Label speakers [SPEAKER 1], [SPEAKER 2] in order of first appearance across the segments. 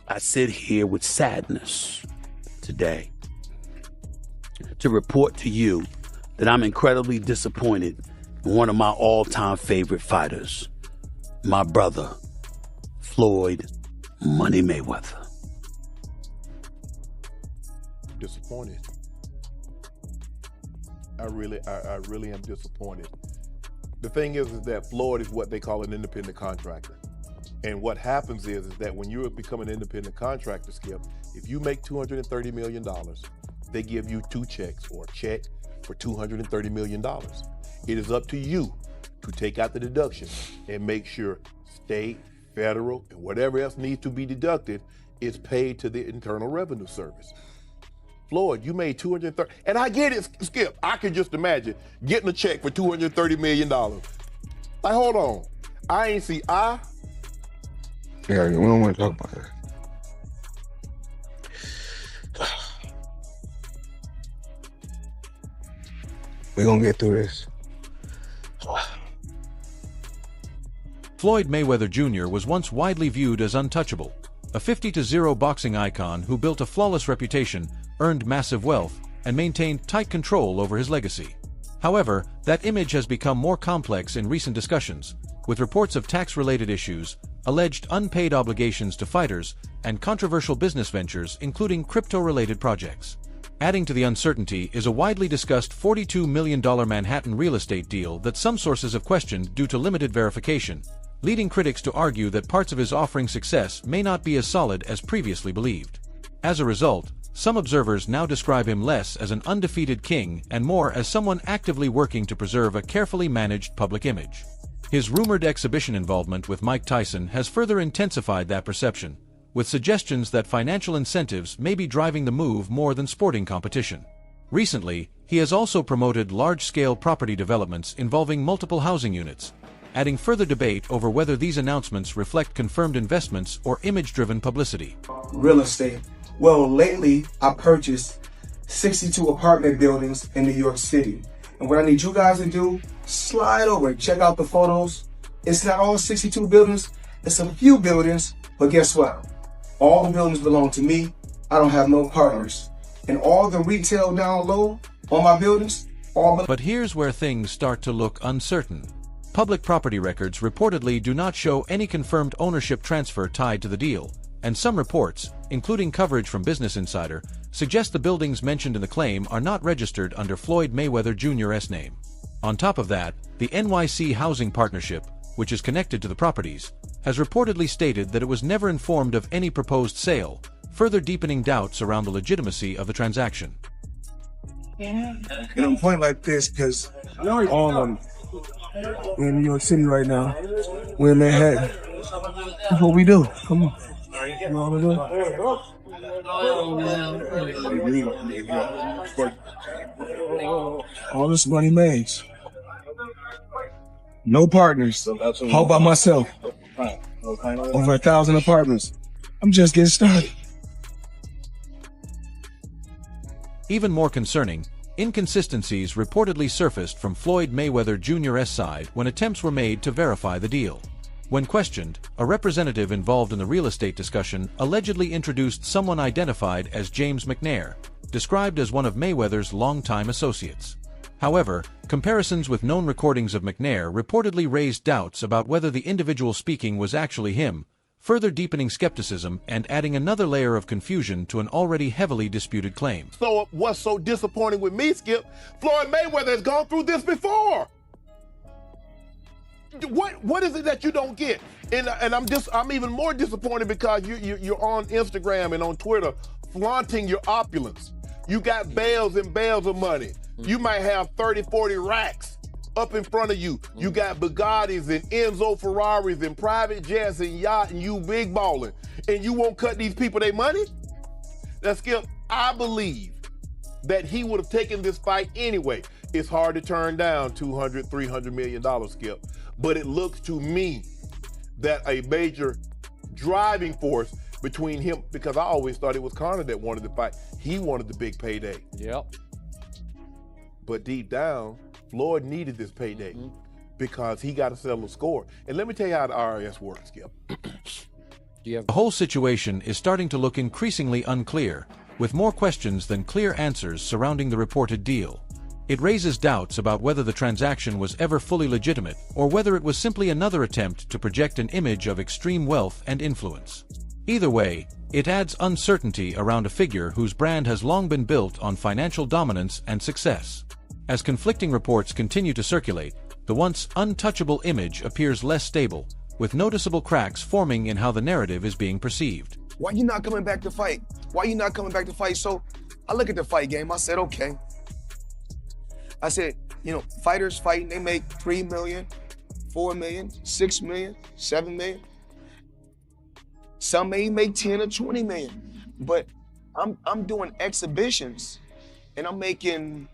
[SPEAKER 1] I sit here with sadness today to report to you that I'm incredibly disappointed in one of my all-time favorite fighters, my brother, Floyd Money Mayweather.
[SPEAKER 2] Disappointed. I really am disappointed. The thing is that Floyd is what they call an independent contractor. And what happens is that when you become an independent contractor, Skip, if you make $230 million, they give you two checks or a check for $230 million. It is up to you to take out the deduction and make sure state, federal, and whatever else needs to be deducted is paid to the Internal Revenue Service. Floyd, you made $230, and I get it, Skip. I can just imagine getting a check for $230 million. Like, hold on. I ain't see
[SPEAKER 3] Yeah, we don't want to talk about that. We're going to get through this.
[SPEAKER 4] Floyd Mayweather Jr. was once widely viewed as untouchable, a 50-0 boxing icon who built a flawless reputation, earned massive wealth, and maintained tight control over his legacy. However, that image has become more complex in recent discussions, with reports of tax-related issues, alleged unpaid obligations to fighters, and controversial business ventures including crypto-related projects. Adding to the uncertainty is a widely discussed $42 million Manhattan real estate deal that some sources have questioned due to limited verification, leading critics to argue that parts of his offering success may not be as solid as previously believed. As a result, some observers now describe him less as an undefeated king and more as someone actively working to preserve a carefully managed public image. His rumored exhibition involvement with Mike Tyson has further intensified that perception, with suggestions that financial incentives may be driving the move more than sporting competition. Recently, he has also promoted large-scale property developments involving multiple housing units, adding further debate over whether these announcements reflect confirmed investments or image-driven publicity.
[SPEAKER 5] Real estate. Well, lately, I purchased 62 apartment buildings in New York City. And what I need you guys to do, slide over, check out the photos. It's not all 62 buildings, it's a few buildings, but guess what? All the buildings belong to me. I don't have no partners. And all the retail down low on my buildings,
[SPEAKER 4] But here's where things start to look uncertain. Public property records reportedly do not show any confirmed ownership transfer tied to the deal, and some reports, including coverage from Business Insider, suggest the buildings mentioned in the claim are not registered under Floyd Mayweather Jr.'s name. On top of that, the NYC Housing Partnership, which is connected to the properties, has reportedly stated that it was never informed of any proposed sale, further deepening doubts around the legitimacy of the transaction.
[SPEAKER 5] And I'm pointing like this because all of them, we're in New York City right now. We're in Manhattan. That's what we do. Come on. You know what I'm doing? All this money made. No partners. All by myself. Over 1,000 apartments. I'm just getting started.
[SPEAKER 4] Even more concerning, inconsistencies reportedly surfaced from Floyd Mayweather Jr.'s side when attempts were made to verify the deal. When questioned, a representative involved in the real estate discussion allegedly introduced someone identified as James McNair, described as one of Mayweather's longtime associates. However, comparisons with known recordings of McNair reportedly raised doubts about whether the individual speaking was actually him, further deepening skepticism and adding another layer of confusion to an already heavily disputed claim.
[SPEAKER 2] So what's so disappointing with me, Skip, Floyd Mayweather has gone through this before. What is it that you don't get? And I'm even more disappointed because you're on Instagram and on Twitter flaunting your opulence. You got bales and bales of money. You might have 30, 40 racks up in front of you. You got Bugattis and Enzo Ferraris and private jets and yacht and you big balling. And you won't cut these people their money? Now, Skip, I believe that he would have taken this fight anyway. It's hard to turn down $200, $300 million, Skip. But it looks to me that a major driving force between him, because I always thought it was Conor that wanted the fight. He wanted the big payday.
[SPEAKER 6] Yep.
[SPEAKER 2] But deep down, Floyd needed this payday because he got to settle a score. And let me tell you how the IRS works, Skip.
[SPEAKER 4] The whole situation is starting to look increasingly unclear, with more questions than clear answers surrounding the reported deal. It raises doubts about whether the transaction was ever fully legitimate, or whether it was simply another attempt to project an image of extreme wealth and influence. Either way, it adds uncertainty around a figure whose brand has long been built on financial dominance and success. As conflicting reports continue to circulate, the once untouchable image appears less stable, with noticeable cracks forming in how the narrative is being perceived.
[SPEAKER 5] Why you not coming back to fight? Why you not coming back to fight? So I look at the fight game, I said, okay. I said, you know, fighters fighting, they make 3 million, 4 million, 6 million, 7 million. Some may make 10 or 20 million. But I'm doing exhibitions and I'm making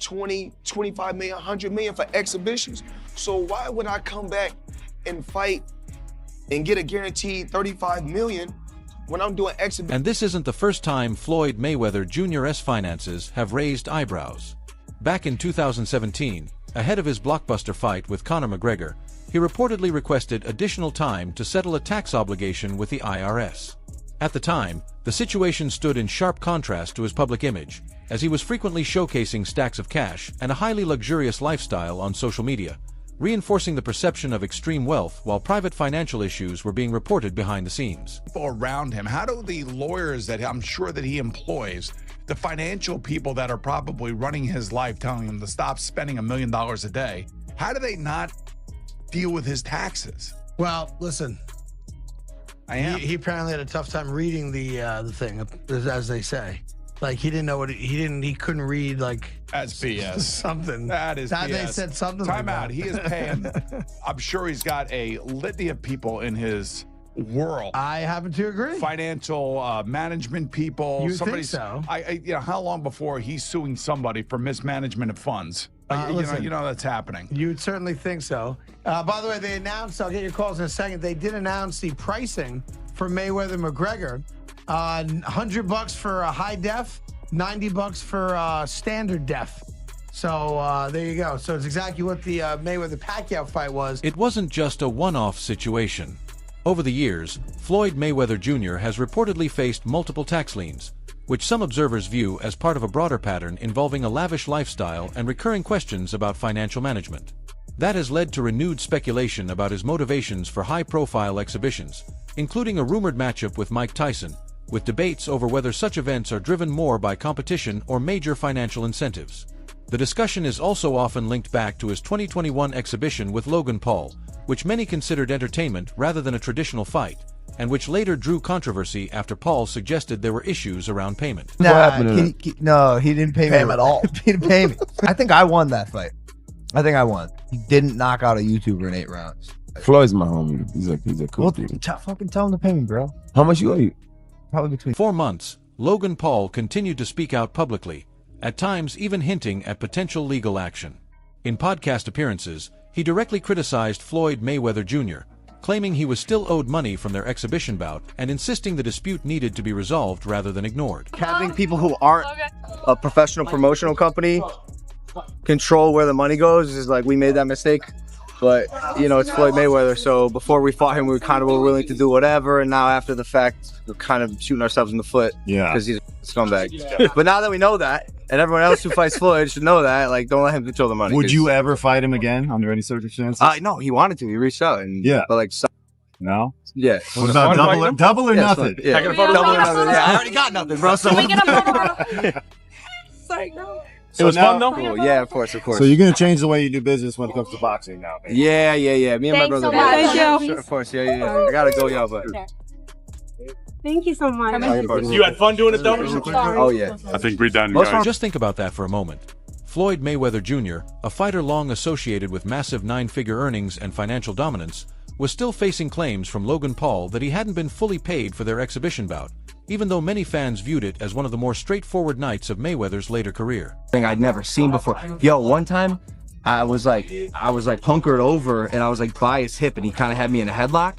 [SPEAKER 5] 20, 25 million, 100 million for exhibitions. So why would I come back and fight and get a guaranteed 35 million when I'm doing exhibitions?
[SPEAKER 4] And this isn't the first time Floyd Mayweather Jr.'s finances have raised eyebrows. Back in 2017, ahead of his blockbuster fight with Conor McGregor, he reportedly requested additional time to settle a tax obligation with the IRS. At the time, the situation stood in sharp contrast to his public image, as he was frequently showcasing stacks of cash and a highly luxurious lifestyle on social media, reinforcing the perception of extreme wealth while private financial issues were being reported behind the scenes.
[SPEAKER 6] People around him, how do the lawyers that I'm sure that he employs, the financial people that are probably running his life, telling him to stop spending $1 million a day, how do they not deal with his taxes?
[SPEAKER 7] Well, listen, he apparently had a tough time reading the thing, as they say. Like he didn't know what he couldn't read, like
[SPEAKER 6] that's BS.
[SPEAKER 7] Something
[SPEAKER 6] that is BS.
[SPEAKER 7] They said something.
[SPEAKER 6] Time
[SPEAKER 7] like
[SPEAKER 6] out.
[SPEAKER 7] That.
[SPEAKER 6] He is paying. I'm sure he's got a litany of people in his world.
[SPEAKER 7] I happen to agree.
[SPEAKER 6] Financial management people.
[SPEAKER 7] You think so?
[SPEAKER 6] You know, how long before he's suing somebody for mismanagement of funds? You know that's happening.
[SPEAKER 7] You'd certainly think so. By the way, they announced. I'll get your calls in a second. They did announce the pricing for Mayweather McGregor. $100 for a high def, $90 for standard def. So there you go. So it's exactly what the Mayweather-Pacquiao fight was.
[SPEAKER 4] It wasn't just a one-off situation. Over the years, Floyd Mayweather Jr. has reportedly faced multiple tax liens, which some observers view as part of a broader pattern involving a lavish lifestyle and recurring questions about financial management. That has led to renewed speculation about his motivations for high-profile exhibitions, including a rumored matchup with Mike Tyson, with debates over whether such events are driven more by competition or major financial incentives. The discussion is also often linked back to his 2021 exhibition with Logan Paul, which many considered entertainment rather than a traditional fight, and which later drew controversy after Paul suggested there were issues around payment.
[SPEAKER 8] No, he didn't pay me
[SPEAKER 9] at all.
[SPEAKER 8] He didn't pay me. I think I won that fight. I think I won. He didn't knock out a YouTuber in 8 rounds.
[SPEAKER 3] Floyd's my homie. He's a cool dude.
[SPEAKER 8] Fucking tell him to pay me, bro.
[SPEAKER 3] How much you owe you?
[SPEAKER 8] Probably between
[SPEAKER 4] 4 months, Logan Paul continued to speak out publicly, at times even hinting at potential legal action. In podcast appearances, he directly criticized Floyd Mayweather Jr., claiming he was still owed money from their exhibition bout and insisting the dispute needed to be resolved rather than ignored.
[SPEAKER 9] Having people who aren't a professional promotional company control where the money goes is like, we made that mistake. But, you know, it's Floyd Mayweather, so before we fought him, we kind of were willing to do whatever, and now after the fact, we're kind of shooting ourselves in the foot because he's a scumbag. But now that we know that, and everyone else who fights Floyd should know that, like, don't let him control the money.
[SPEAKER 10] Would you ever fight him again under any circumstances?
[SPEAKER 9] No, he wanted to. He reached out, and but like,
[SPEAKER 10] no?
[SPEAKER 9] Yeah.
[SPEAKER 10] What about double or nothing?
[SPEAKER 9] Yeah. Double or nothing. Yeah, I already got nothing, bro. So
[SPEAKER 11] Can we get a photo? Sorry, girl.
[SPEAKER 10] It was fun though?
[SPEAKER 9] Cool. Yeah, of course.
[SPEAKER 10] So you're going to change the way you do business when it comes to boxing now, man?
[SPEAKER 9] Yeah. Me and my brother.
[SPEAKER 11] Thank you.
[SPEAKER 9] Sure, of course, yeah. I gotta go, y'all, but.
[SPEAKER 11] Thank you so much.
[SPEAKER 2] You had fun doing it though?
[SPEAKER 9] Oh, yeah.
[SPEAKER 12] I think we're done, guys.
[SPEAKER 4] Just think about that for a moment. Floyd Mayweather Jr., a fighter long associated with massive 9-figure earnings and financial dominance, was still facing claims from Logan Paul that he hadn't been fully paid for their exhibition bout, even though many fans viewed it as one of the more straightforward nights of Mayweather's later career.
[SPEAKER 9] Thing I'd never seen before. Yo, one time I was like hunkered over and I was like by his hip and he kind of had me in a headlock.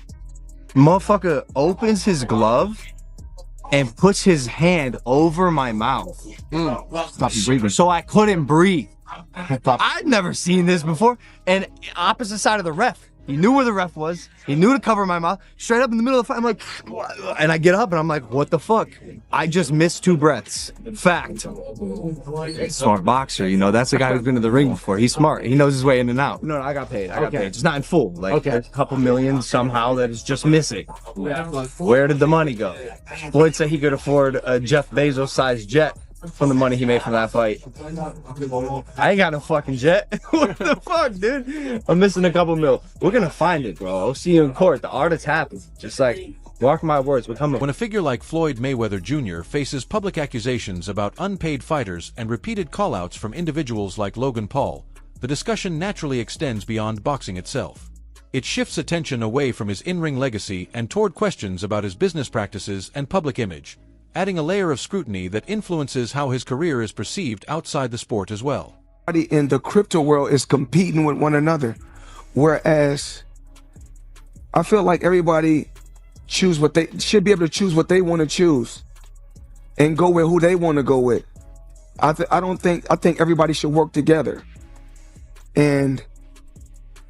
[SPEAKER 9] Motherfucker opens his glove and puts his hand over my mouth. Stop breathing. So I couldn't breathe. I'd never seen this before. And opposite side of the ref,
[SPEAKER 8] He knew where the ref was. He knew to cover my mouth. Straight up in the middle of the fight, I'm like, and I get up and I'm like, what the fuck? I just missed 2 breaths. Fact. Smart boxer, you know. That's the guy who's been to the ring before. He's smart. He knows his way in and out. No, I got paid. I got paid. Just not in full. Like, there's a couple million somehow that is just missing. Where did the money go? Floyd said he could afford a Jeff Bezos-sized jet from the money he made from that fight. I ain't got no fucking jet. What the fuck, dude? I'm missing a couple mil. We're gonna find it, bro. I'll see you in court. The artist happens. Just like, mark my words, we're coming.
[SPEAKER 4] When a figure like Floyd Mayweather Jr. faces public accusations about unpaid fighters and repeated callouts from individuals like Logan Paul, the discussion naturally extends beyond boxing itself. It shifts attention away from his in-ring legacy and toward questions about his business practices and public image, adding a layer of scrutiny that influences how his career is perceived outside the sport as well.
[SPEAKER 5] In the crypto world is competing with one another, whereas I feel like everybody choose what they should be able to choose what they want to choose and go with who they want to go with. I think everybody should work together. And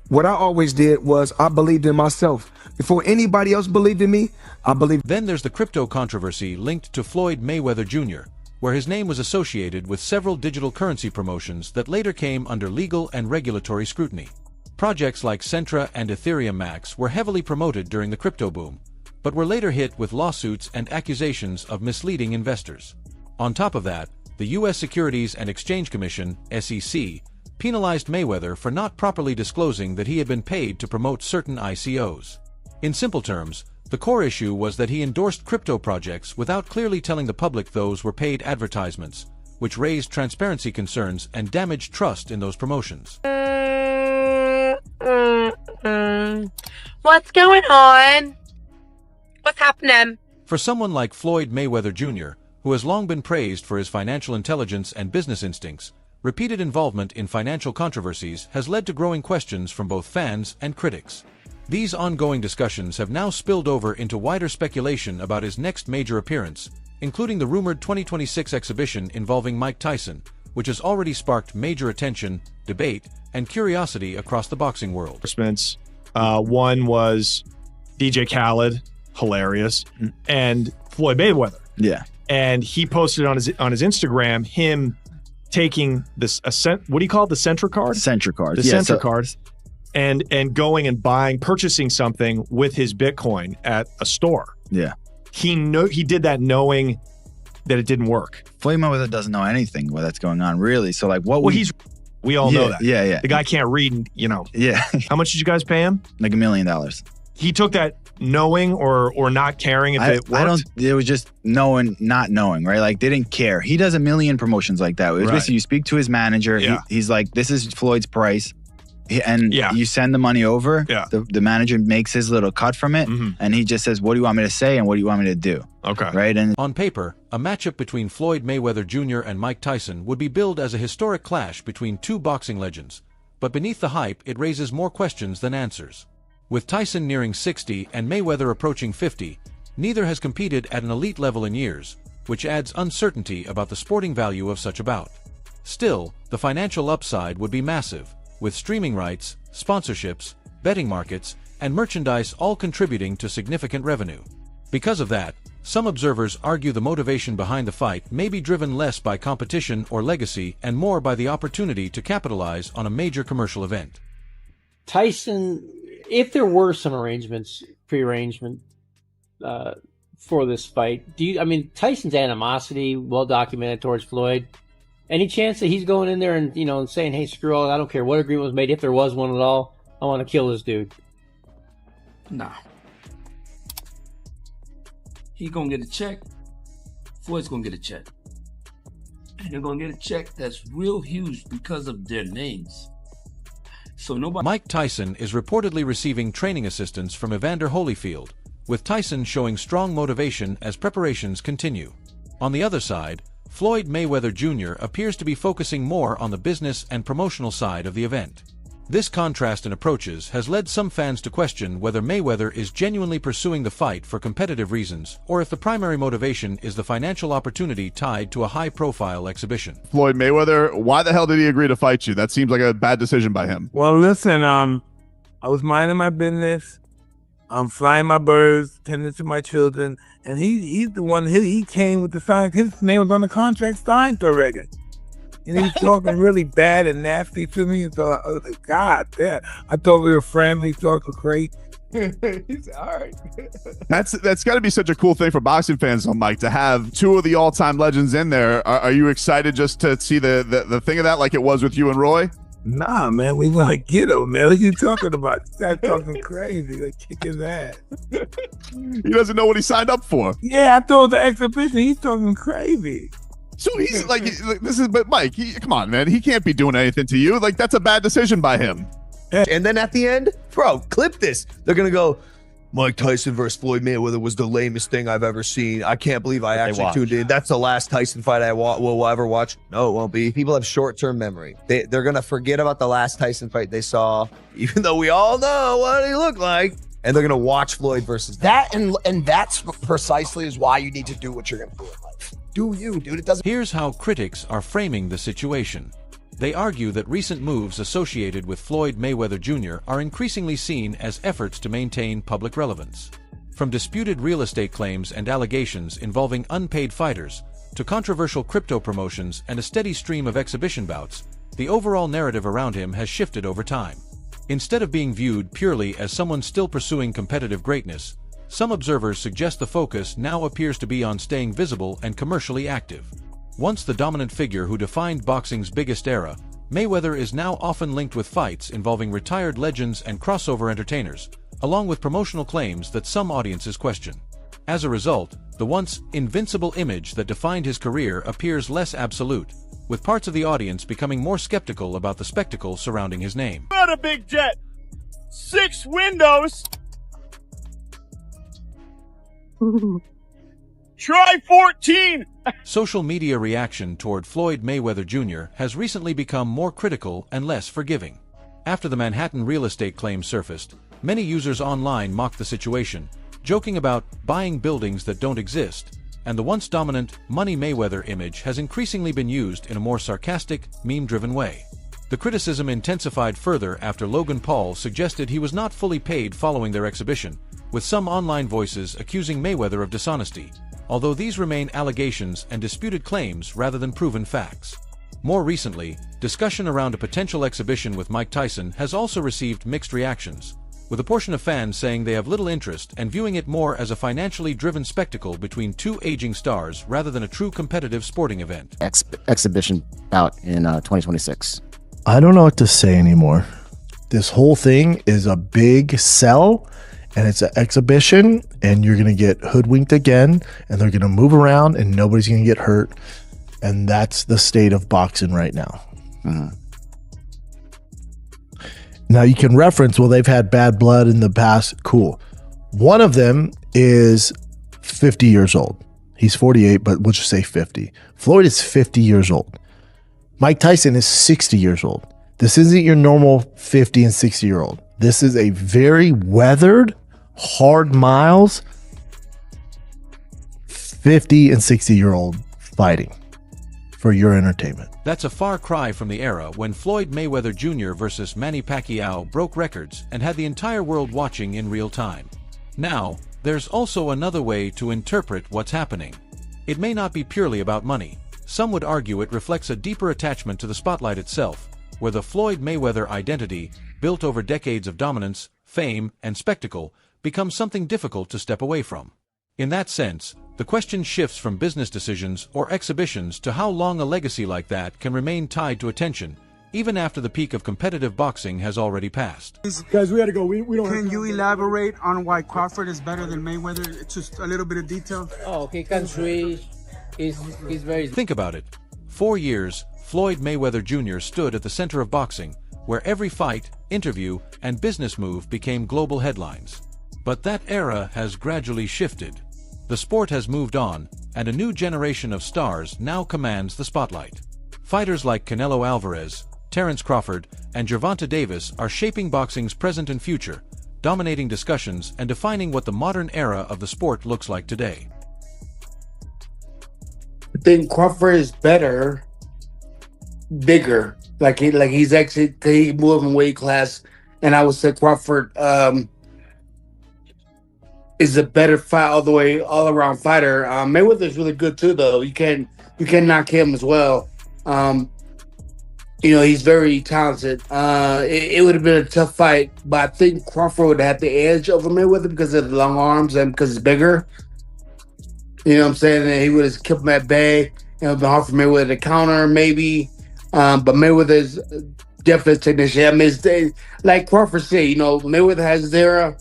[SPEAKER 5] what I always did was I believed in myself. Before anybody else believed in me, I believed.
[SPEAKER 4] Then there's the crypto controversy linked to Floyd Mayweather Jr., where his name was associated with several digital currency promotions that later came under legal and regulatory scrutiny. Projects like Centra and Ethereum Max were heavily promoted during the crypto boom, but were later hit with lawsuits and accusations of misleading investors. On top of that, the U.S. Securities and Exchange Commission, SEC, penalized Mayweather for not properly disclosing that he had been paid to promote certain ICOs. In simple terms, the core issue was that he endorsed crypto projects without clearly telling the public those were paid advertisements, which raised transparency concerns and damaged trust in those promotions.
[SPEAKER 11] What's going on? What's happening?
[SPEAKER 4] For someone like Floyd Mayweather Jr., who has long been praised for his financial intelligence and business instincts, repeated involvement in financial controversies has led to growing questions from both fans and critics. These ongoing discussions have now spilled over into wider speculation about his next major appearance, including the rumored 2026 exhibition involving Mike Tyson, which has already sparked major attention, debate, and curiosity across the boxing world.
[SPEAKER 12] One was DJ Khaled, hilarious, and Floyd Mayweather.
[SPEAKER 10] Yeah.
[SPEAKER 12] And he posted on his Instagram him taking this what do you call it? The Centra card?
[SPEAKER 10] Centra card.
[SPEAKER 12] The Centra cards. And going and purchasing something with his Bitcoin at a store.
[SPEAKER 10] Yeah.
[SPEAKER 12] He did that knowing that it didn't work.
[SPEAKER 10] Floyd Mayweather doesn't know anything that's going on, really. So like
[SPEAKER 12] we all know that.
[SPEAKER 10] Yeah.
[SPEAKER 12] The guy can't read,
[SPEAKER 10] Yeah.
[SPEAKER 12] How much did you guys pay him?
[SPEAKER 10] Like $1 million.
[SPEAKER 12] He took that knowing or not caring if it worked?
[SPEAKER 10] It was just knowing, not knowing, right? Like they didn't care. He does a million promotions like that. It was basically you speak to his manager. Yeah. He's like, this is Floyd's price. And you send the money over. Yeah. The manager makes his little cut from it. Mm-hmm. And he just says, what do you want me to say? And what do you want me to do?
[SPEAKER 12] Okay.
[SPEAKER 10] Right. And
[SPEAKER 4] on paper, a matchup between Floyd Mayweather Jr. and Mike Tyson would be billed as a historic clash between two boxing legends. But beneath the hype, it raises more questions than answers. With Tyson nearing 60 and Mayweather approaching 50, neither has competed at an elite level in years, which adds uncertainty about the sporting value of such a bout. Still, the financial upside would be massive, with streaming rights, sponsorships, betting markets, and merchandise all contributing to significant revenue. Because of that, some observers argue the motivation behind the fight may be driven less by competition or legacy and more by the opportunity to capitalize on a major commercial event.
[SPEAKER 13] Tyson, if there were some pre-arrangement for this fight, Tyson's animosity, well documented towards Floyd. Any chance that he's going in there and saying, "Hey, screw all, I don't care what agreement was made, if there was one at all, I want to kill this dude"?
[SPEAKER 14] Nah. He gonna get a check. Floyd's gonna get a check. And they're gonna get a check that's real huge because of their names. So nobody.
[SPEAKER 4] Mike Tyson is reportedly receiving training assistance from Evander Holyfield, with Tyson showing strong motivation as preparations continue. On the other side, Floyd Mayweather Jr. appears to be focusing more on the business and promotional side of the event. This contrast in approaches has led some fans to question whether Mayweather is genuinely pursuing the fight for competitive reasons, or if the primary motivation is the financial opportunity tied to a high-profile exhibition.
[SPEAKER 15] Floyd Mayweather, why the hell did he agree to fight you? That seems like a bad decision by him.
[SPEAKER 16] Well, listen,
[SPEAKER 15] I was minding my business. I'm flying my birds, tending to my children, and he's the one. He came with the sign. His name was on the contract signed already, and he's talking really bad and nasty to me. So I was like, God damn! I thought we were friendly, talking great.
[SPEAKER 7] He's all right.
[SPEAKER 16] That's got to be such a cool thing for boxing fans, Mike, to have two of the all-time legends in there. Are you excited just to see the thing of that, like it was with you and Roy?
[SPEAKER 15] Nah, man, we want to get him, man. What are you talking about? Start talking crazy, like kick his ass.
[SPEAKER 16] He doesn't know what he signed up for.
[SPEAKER 15] Yeah, I thought the exhibition. He's talking crazy.
[SPEAKER 16] So he's like, this is, but Mike, come on, man. He can't be doing anything to you. Like, that's a bad decision by him.
[SPEAKER 17] And then at the end, bro, clip this. They're going to go, Mike Tyson versus Floyd Mayweather was the lamest thing I've ever seen. I can't believe I actually tuned in. That's the last Tyson fight I will ever watch. No, it won't be. People have short-term memory. They're going to forget about the last Tyson fight they saw, even though we all know what he looked like. And they're going to watch Floyd versus
[SPEAKER 18] that. And that's precisely is why you need to do what you're going to do in life. Do you, dude. It doesn't.
[SPEAKER 4] Here's how critics are framing the situation. They argue that recent moves associated with Floyd Mayweather Jr. are increasingly seen as efforts to maintain public relevance. From disputed real estate claims and allegations involving unpaid fighters, to controversial crypto promotions and a steady stream of exhibition bouts, the overall narrative around him has shifted over time. Instead of being viewed purely as someone still pursuing competitive greatness, some observers suggest the focus now appears to be on staying visible and commercially active. Once the dominant figure who defined boxing's biggest era, Mayweather is now often linked with fights involving retired legends and crossover entertainers, along with promotional claims that some audiences question. As a result, the once invincible image that defined his career appears less absolute, with parts of the audience becoming more skeptical about the spectacle surrounding his name.
[SPEAKER 19] Not a big jet. 6 windows. Try 14.
[SPEAKER 4] Social media reaction toward Floyd Mayweather Jr. has recently become more critical and less forgiving. After the Manhattan real estate claims surfaced, many users online mocked the situation, joking about buying buildings that don't exist, and the once dominant Money Mayweather image has increasingly been used in a more sarcastic, meme-driven way. The criticism intensified further after Logan Paul suggested he was not fully paid following their exhibition, with some online voices accusing Mayweather of dishonesty, although these remain allegations and disputed claims rather than proven facts. More recently, discussion around a potential exhibition with Mike Tyson has also received mixed reactions, with a portion of fans saying they have little interest and viewing it more as a financially driven spectacle between two aging stars rather than a true competitive sporting event.
[SPEAKER 20] Exhibition bout in 2026.
[SPEAKER 21] I don't know what to say anymore. This whole thing is a big sell, and it's an exhibition, and you're going to get hoodwinked again, and they're going to move around, and nobody's going to get hurt. And that's the state of boxing right now. Now, you can reference, well, they've had bad blood in the past. Cool. One of them is 50 years old. He's 48, but we'll just say 50. Floyd is 50 years old. Mike Tyson is 60 years old. This isn't your normal 50 and 60-year-old. This is a very weathered, hard miles, 50 and 60-year-old fighting for your entertainment.
[SPEAKER 4] That's a far cry from the era when Floyd Mayweather Jr. versus Manny Pacquiao broke records and had the entire world watching in real time. Now, there's also another way to interpret what's happening. It may not be purely about money. Some would argue it reflects a deeper attachment to the spotlight itself, where the Floyd Mayweather identity, built over decades of dominance, fame, and spectacle, becomes something difficult to step away from. In that sense, the question shifts from business decisions or exhibitions to how long a legacy like that can remain tied to attention, even after the peak of competitive boxing has already passed.
[SPEAKER 22] Guys, we gotta go. We don't. Can you elaborate on why Crawford is better than Mayweather? It's just a little bit of detail.
[SPEAKER 13] Oh, he can switch. He's very...
[SPEAKER 4] Think about it. 4 years, Floyd Mayweather Jr. stood at the center of boxing, where every fight, interview, and business move became global headlines. But that era has gradually shifted. The sport has moved on, and a new generation of stars now commands the spotlight. Fighters like Canelo Alvarez, Terence Crawford, and Gervonta Davis are shaping boxing's present and future, dominating discussions and defining what the modern era of the sport looks like today.
[SPEAKER 22] I think Crawford is better, bigger. Like he's actually he moved in weight class
[SPEAKER 1] and I would say Crawford is a better fight all around fighter. Mayweather is really good too, though. You can't knock him as well. He's very talented. It would have been a tough fight, but I think Crawford would have the edge over Mayweather because of the long arms and because he's bigger. You know what I'm saying? And he would have kept him at bay. It would have been hard for Mayweather to counter, maybe. But Mayweather's definitely a technician. I mean, like Crawford said, Mayweather has his era,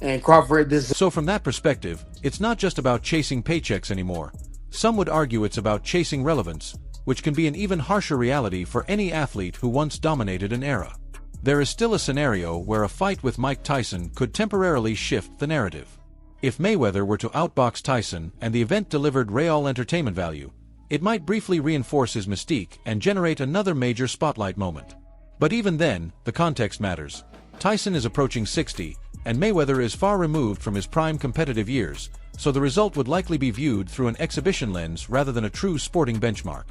[SPEAKER 1] and Crawford this.
[SPEAKER 4] So from that perspective, it's not just about chasing paychecks anymore. Some would argue it's about chasing relevance, which can be an even harsher reality for any athlete who once dominated an era. There is still a scenario where a fight with Mike Tyson could temporarily shift the narrative. If Mayweather were to outbox Tyson and the event delivered real entertainment value, it might briefly reinforce his mystique and generate another major spotlight moment. But even then, the context matters. Tyson is approaching 60, and Mayweather is far removed from his prime competitive years, so the result would likely be viewed through an exhibition lens rather than a true sporting benchmark.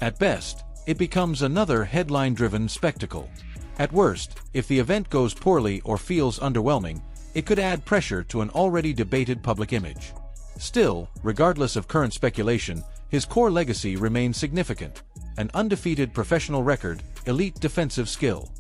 [SPEAKER 4] At best, it becomes another headline-driven spectacle. At worst, if the event goes poorly or feels underwhelming, it could add pressure to an already debated public image. Still, regardless of current speculation, his core legacy remains significant: an undefeated professional record, elite defensive skill,